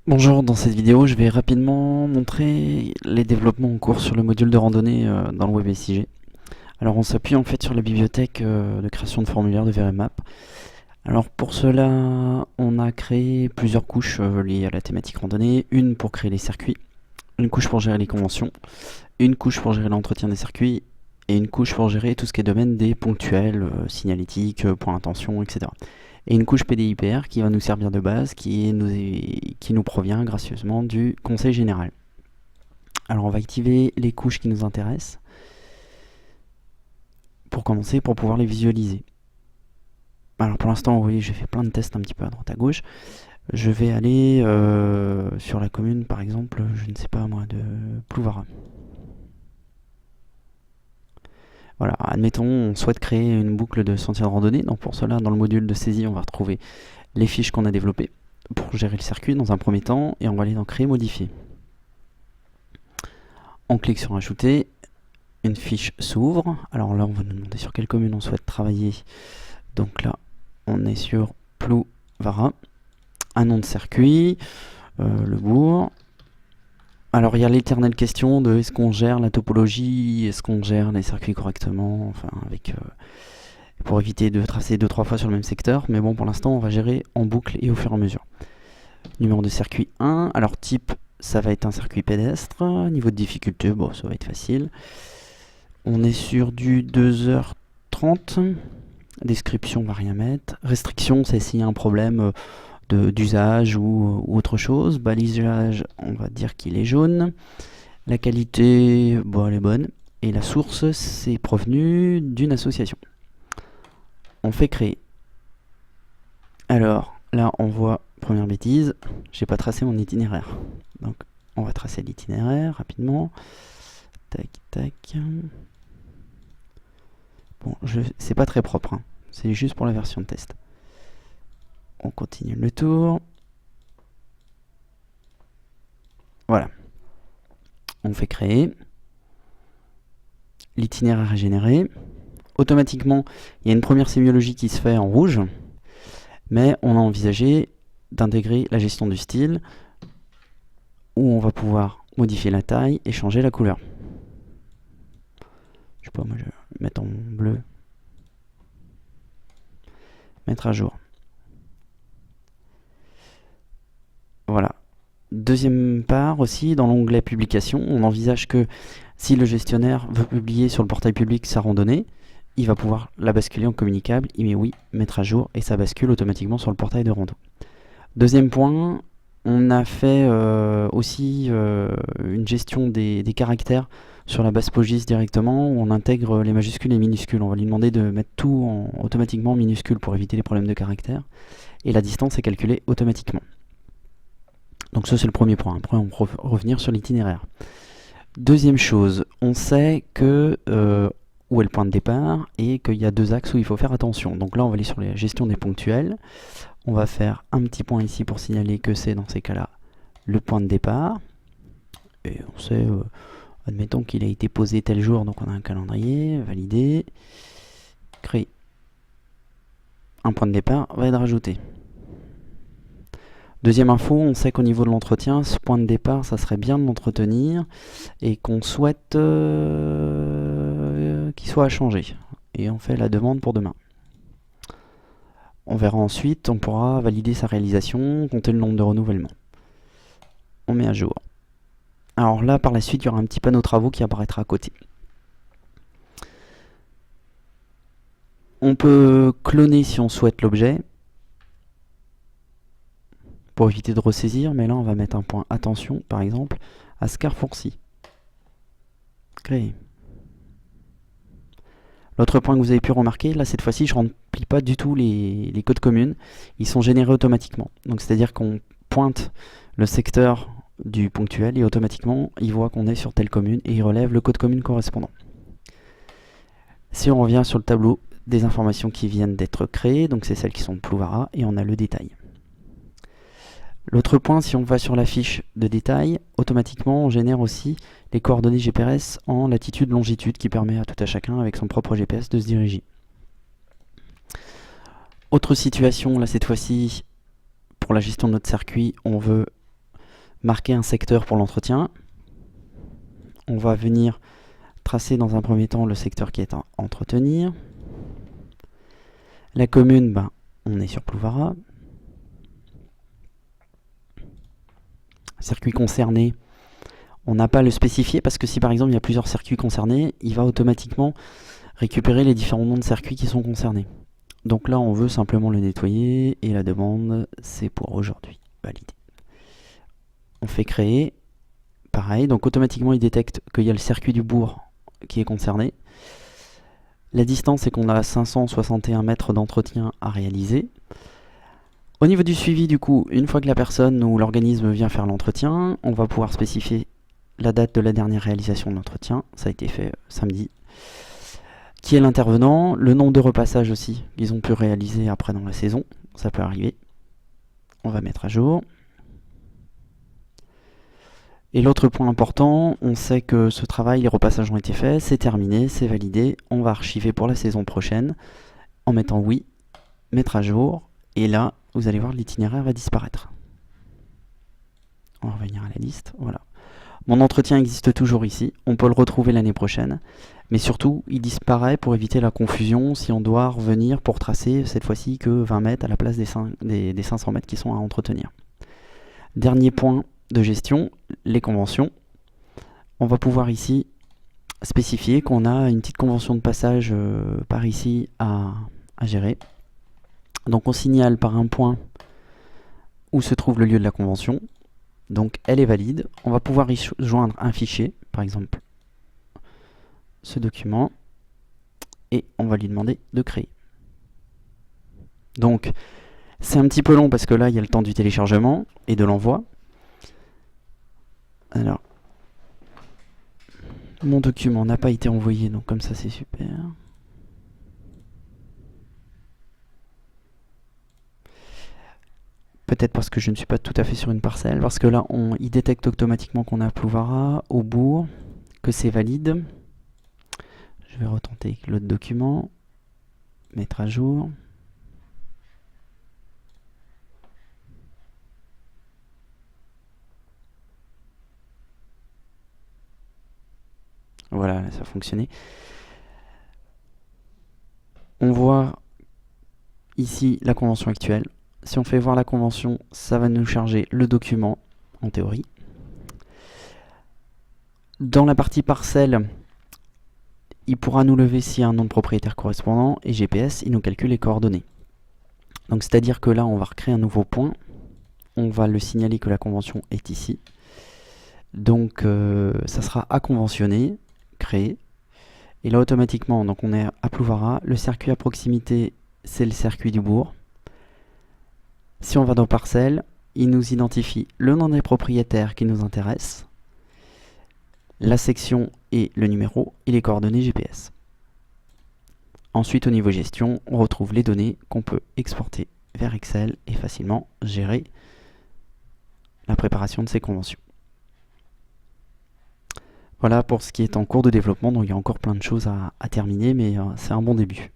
Bonjour, dans cette vidéo, je vais rapidement montrer les développements en cours sur le module de randonnée dans le WebSIG. Alors on s'appuie en fait sur la bibliothèque de création de formulaires de VRMap. Alors pour cela, on a créé plusieurs couches liées à la thématique randonnée. Une pour créer les circuits, une couche pour gérer les conventions, une couche pour gérer l'entretien des circuits, et une couche pour gérer tout ce qui est domaine des ponctuels, signalétiques, points d'intention, etc. Et une couche PDIPR qui va nous servir de base, qui nous provient gracieusement du Conseil Général. Alors on va activer les couches qui nous intéressent, pour commencer, pour pouvoir les visualiser. Alors pour l'instant, vous voyez, j'ai fait plein de tests un petit peu à droite à gauche. Je vais aller sur la commune, par exemple, je ne sais pas moi, de Plouvara. Voilà, admettons, on souhaite créer une boucle de sentier de randonnée. Donc pour cela, dans le module de saisie, on va retrouver les fiches qu'on a développées pour gérer le circuit dans un premier temps, et on va aller dans Créer, Modifier. On clique sur Ajouter, une fiche s'ouvre. Alors là, on va nous demander sur quelle commune on souhaite travailler. Donc là, on est sur Plouvara. Un nom de circuit, le bourg. Alors il y a l'éternelle question de est-ce qu'on gère la topologie, est-ce qu'on gère les circuits correctement, enfin avec pour éviter de tracer 2-3 fois sur le même secteur, mais bon pour l'instant on va gérer en boucle et au fur et à mesure. Numéro de circuit 1, alors type ça va être un circuit pédestre, niveau de difficulté, bon ça va être facile. On est sur du 2h30, description on va rien mettre, restriction c'est s'il y a un problème d'usage ou autre chose. Balisage, on va dire qu'il est jaune. La qualité, bon, elle est bonne. Et la source, c'est provenu d'une association. On fait créer. Alors, là, on voit, première bêtise, j'ai pas tracé mon itinéraire. Donc, on va tracer l'itinéraire rapidement. Tac, tac. Bon, c'est pas très propre, hein. C'est juste pour la version de test. On continue le tour. Voilà. On fait créer. L'itinéraire est généré. Automatiquement, il y a une première sémiologie qui se fait en rouge, mais on a envisagé d'intégrer la gestion du style, où on va pouvoir modifier la taille et changer la couleur. Je sais pas, moi je vais mettre en bleu. Mettre à jour. Voilà. Deuxième part aussi, dans l'onglet publication, on envisage que si le gestionnaire veut publier sur le portail public sa randonnée, il va pouvoir la basculer en communicable, il met oui, mettre à jour, et ça bascule automatiquement sur le portail de rando. Deuxième point, on a fait aussi une gestion des caractères sur la base POGIS directement, où on intègre les majuscules et minuscules. On va lui demander de mettre tout automatiquement en minuscules pour éviter les problèmes de caractères, et la distance est calculée automatiquement. Donc ça c'est le premier point. Après on peut revenir sur l'itinéraire. Deuxième chose, on sait que où est le point de départ et qu'il y a deux axes où il faut faire attention. Donc là on va aller sur la gestion des ponctuels. On va faire un petit point ici pour signaler que c'est dans ces cas-là le point de départ. Et on sait, admettons qu'il a été posé tel jour, donc on a un calendrier, validé, créer. Un point de départ va être rajouté. Deuxième info, on sait qu'au niveau de l'entretien, ce point de départ, ça serait bien de l'entretenir et qu'on souhaite qu'il soit à changer. Et on fait la demande pour demain. On verra ensuite, on pourra valider sa réalisation, compter le nombre de renouvellements. On met à jour. Alors là, par la suite, il y aura un petit panneau travaux qui apparaîtra à côté. On peut cloner si on souhaite l'objet, pour éviter de ressaisir, mais là on va mettre un point attention, par exemple, à ce carrefour-ci. Créer. L'autre point que vous avez pu remarquer, là cette fois-ci je ne remplis pas du tout les codes communes, ils sont générés automatiquement. Donc c'est-à-dire qu'on pointe le secteur du ponctuel et automatiquement il voit qu'on est sur telle commune et il relève le code commune correspondant. Si on revient sur le tableau des informations qui viennent d'être créées, donc c'est celles qui sont de Plouvara, et on a le détail. L'autre point, si on va sur la fiche de détail, automatiquement on génère aussi les coordonnées GPS en latitude, longitude, qui permet à tout à chacun avec son propre GPS de se diriger. Autre situation, là cette fois-ci, pour la gestion de notre circuit, on veut marquer un secteur pour l'entretien. On va venir tracer dans un premier temps le secteur qui est à entretenir. La commune, on est sur Plouvara. Circuit concerné, on n'a pas à le spécifier parce que si par exemple il y a plusieurs circuits concernés, il va automatiquement récupérer les différents noms de circuits qui sont concernés. Donc là on veut simplement le nettoyer et la demande c'est pour aujourd'hui, validé. On fait créer, pareil, donc automatiquement il détecte qu'il y a le circuit du bourg qui est concerné. La distance c'est qu'on a 561 mètres d'entretien à réaliser. Au niveau du suivi, du coup, une fois que la personne ou l'organisme vient faire l'entretien, on va pouvoir spécifier la date de la dernière réalisation de l'entretien. Ça a été fait samedi. Qui est l'intervenant, le nombre de repassages aussi qu'ils ont pu réaliser après dans la saison. Ça peut arriver. On va mettre à jour. Et l'autre point important, on sait que ce travail, les repassages ont été faits, c'est terminé, c'est validé. On va archiver pour la saison prochaine en mettant oui, mettre à jour. Et là, vous allez voir, l'itinéraire va disparaître. On va revenir à la liste, voilà. Mon entretien existe toujours ici, on peut le retrouver l'année prochaine, mais surtout, il disparaît pour éviter la confusion si on doit revenir pour tracer cette fois-ci que 20 mètres à la place des 500 mètres qui sont à entretenir. Dernier point de gestion, les conventions. On va pouvoir ici spécifier qu'on a une petite convention de passage par ici à gérer. Donc on signale par un point où se trouve le lieu de la convention. Donc elle est valide. On va pouvoir y joindre un fichier, par exemple ce document, et on va lui demander de créer. Donc c'est un petit peu long parce que là il y a le temps du téléchargement et de l'envoi. Alors, mon document n'a pas été envoyé, donc comme ça c'est super. Peut-être parce que je ne suis pas tout à fait sur une parcelle, parce que là, il détecte automatiquement qu'on a Plouvara, au bourg, que c'est valide. Je vais retenter l'autre document, mettre à jour. Voilà, ça a fonctionné. On voit ici la convention actuelle. Si on fait voir la convention, ça va nous charger le document, en théorie. Dans la partie parcelle, il pourra nous lever s'il y a un nom de propriétaire correspondant, et GPS, il nous calcule les coordonnées. Donc c'est-à-dire que là, on va recréer un nouveau point. On va le signaler que la convention est ici. Donc ça sera à conventionner, créer. Et là automatiquement, donc on est à Plouvara. Le circuit à proximité, c'est le circuit du bourg. Si on va dans parcelle, il nous identifie le nom des propriétaires qui nous intéresse, la section et le numéro et les coordonnées GPS. Ensuite, au niveau gestion, on retrouve les données qu'on peut exporter vers Excel et facilement gérer la préparation de ces conventions. Voilà pour ce qui est en cours de développement, donc il y a encore plein de choses à terminer, mais c'est un bon début.